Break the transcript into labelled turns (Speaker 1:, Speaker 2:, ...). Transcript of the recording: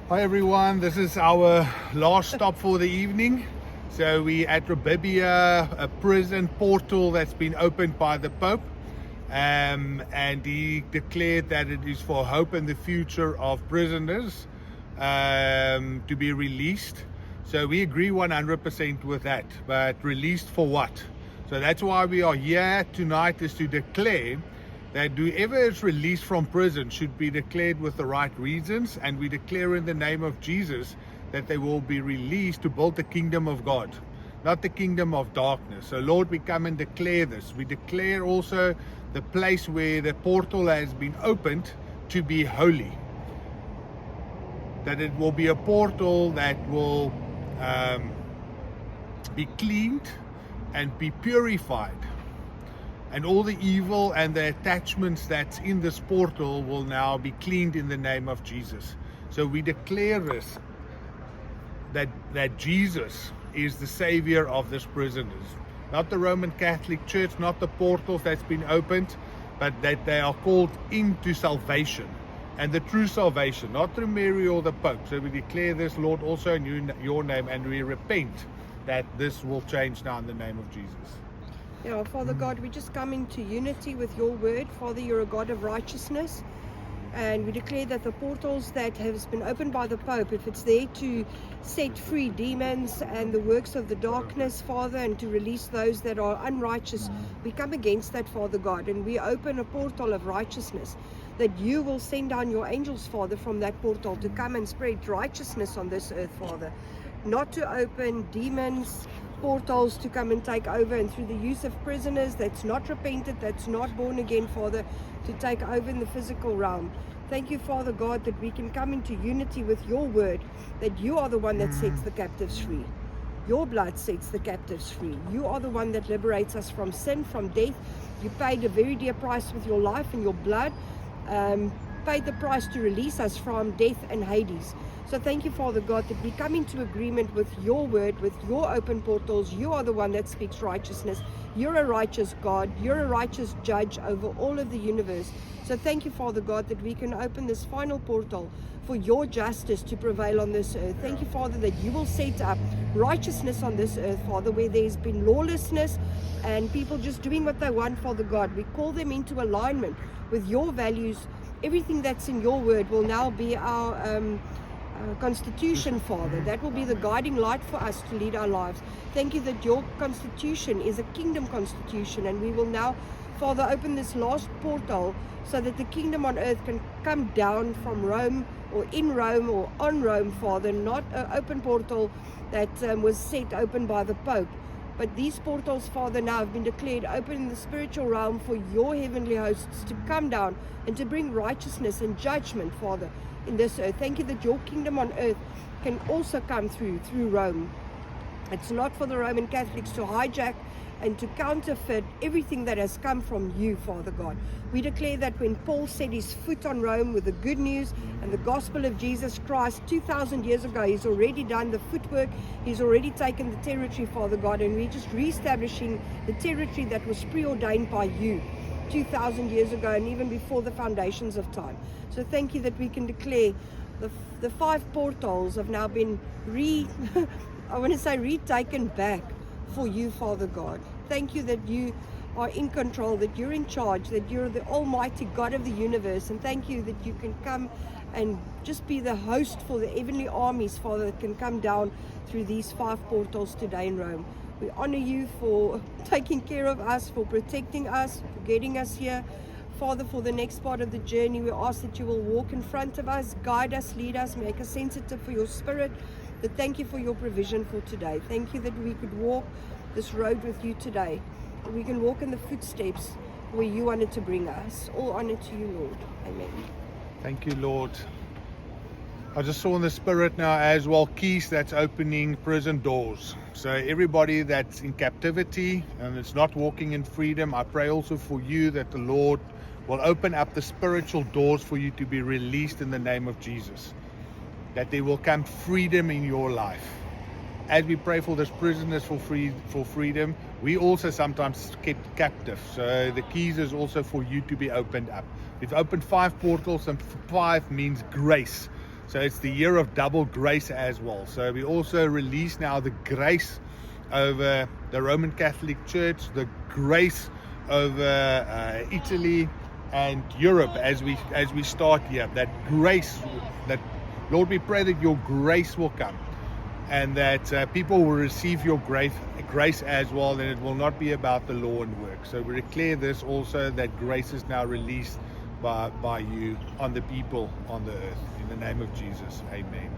Speaker 1: Hi everyone, this is our last stop for the evening. So we at Rabibia, a prison portal that's been opened by the Pope, and he declared that it is for hope and the future of prisoners to be released. So we agree 100% with that, but released for what? So that's why we are here tonight, is to declare that whoever is released from prison should be declared with the right reasons, and we declare in the name of Jesus that they will be released to build the kingdom of God, not the kingdom of darkness. So Lord, we come and declare this. We declare also the place where the portal has been opened to be holy, that it will be a portal that will be cleaned and be purified. And all the evil and the attachments that's in this portal will now be cleaned in the name of Jesus. So we declare this, that Jesus is the Savior of these prisoners. Not the Roman Catholic Church, not the portals that's been opened, but that they are called into salvation. And the true salvation, not through Mary or the Pope. So we declare this, Lord, also in your name, and we repent that this will change now in the name of Jesus.
Speaker 2: Yeah, Father God, we just come into unity with your word. Father, you're a God of righteousness. And we declare that the portals that has been opened by the Pope, if it's there to set free demons and the works of the darkness, Father, and to release those that are unrighteous, we come against that, Father God, and we open a portal of righteousness, that you will send down your angels, Father, from that portal to come and spread righteousness on this earth, Father. Not to open demons, portals to come and take over, and through the use of prisoners that's not repented, that's not born again, Father, to take over in the physical realm. Thank you, Father God, that we can come into unity with your word, that you are the one that sets the captives free. Your blood sets the captives free. You are the one that liberates us from sin, from death. You paid a very dear price with your life and your blood, paid the price to release us from death and Hades. So thank you, Father God, that we come into agreement with your word, with your open portals. You are the one that speaks righteousness. You're a righteous God. You're a righteous judge over all of the universe. So thank you, Father God, that we can open this final portal for your justice to prevail on this earth. Thank you, Father, that you will set up righteousness on this earth, Father, where there's been lawlessness and people just doing what they want, Father God. We call them into alignment with your values. Everything that's in your word will now be our constitution, Father. That will be the guiding light for us to lead our lives. Thank you that your constitution is a kingdom constitution, and we will now, Father, open this last portal so that the kingdom on earth can come down from Rome, or in Rome, or on Rome, Father. Not an open portal that was set open by the Pope, but these portals, Father, now have been declared open in the spiritual realm for your heavenly hosts to come down and to bring righteousness and judgment, Father, in this earth. Thank you that your kingdom on earth can also come through Rome. It's not for the Roman Catholics to hijack and to counterfeit everything that has come from you, Father God. We declare that when Paul set his foot on Rome with the good news and the gospel of Jesus Christ 2,000 years ago, he's already done the footwork, he's already taken the territory, Father God, and we're just reestablishing the territory that was preordained by you 2,000 years ago and even before the foundations of time. So thank you that we can declare the 5 portals have now been retaken back for you, Father God. Thank you that you are in control, that you're in charge, that you're the almighty God of the universe, and thank you that you can come and just be the host for the heavenly armies, Father, that can come down through these 5 portals today in Rome. We honor you for taking care of us, for protecting us, for getting us here. Father, for the next part of the journey, we ask that you will walk in front of us, guide us, lead us, make us sensitive for your spirit. But thank you for your provision for today. Thank you that we could walk this road with you today. That we can walk in the footsteps where you wanted to bring us. All honor to you, Lord. Amen.
Speaker 1: Thank you, Lord. I just saw in the spirit now as well keys that's opening prison doors. So everybody that's in captivity and it's not walking in freedom, I pray also for you that the Lord will open up the spiritual doors for you to be released in the name of Jesus. That there will come freedom in your life. As we pray for those prisoners for freedom, we also sometimes kept captive. So the keys is also for you to be opened up. We've opened 5 portals, and 5 means grace. So it's the year of double grace as well. So we also release now the grace over the Roman Catholic Church, the grace over Italy and Europe as we start here. That grace, that Lord, we pray that your grace will come, and that people will receive your grace as well, and it will not be about the law and work. So we declare this also, that grace is now released by you on the people on the earth. In the name of Jesus, amen.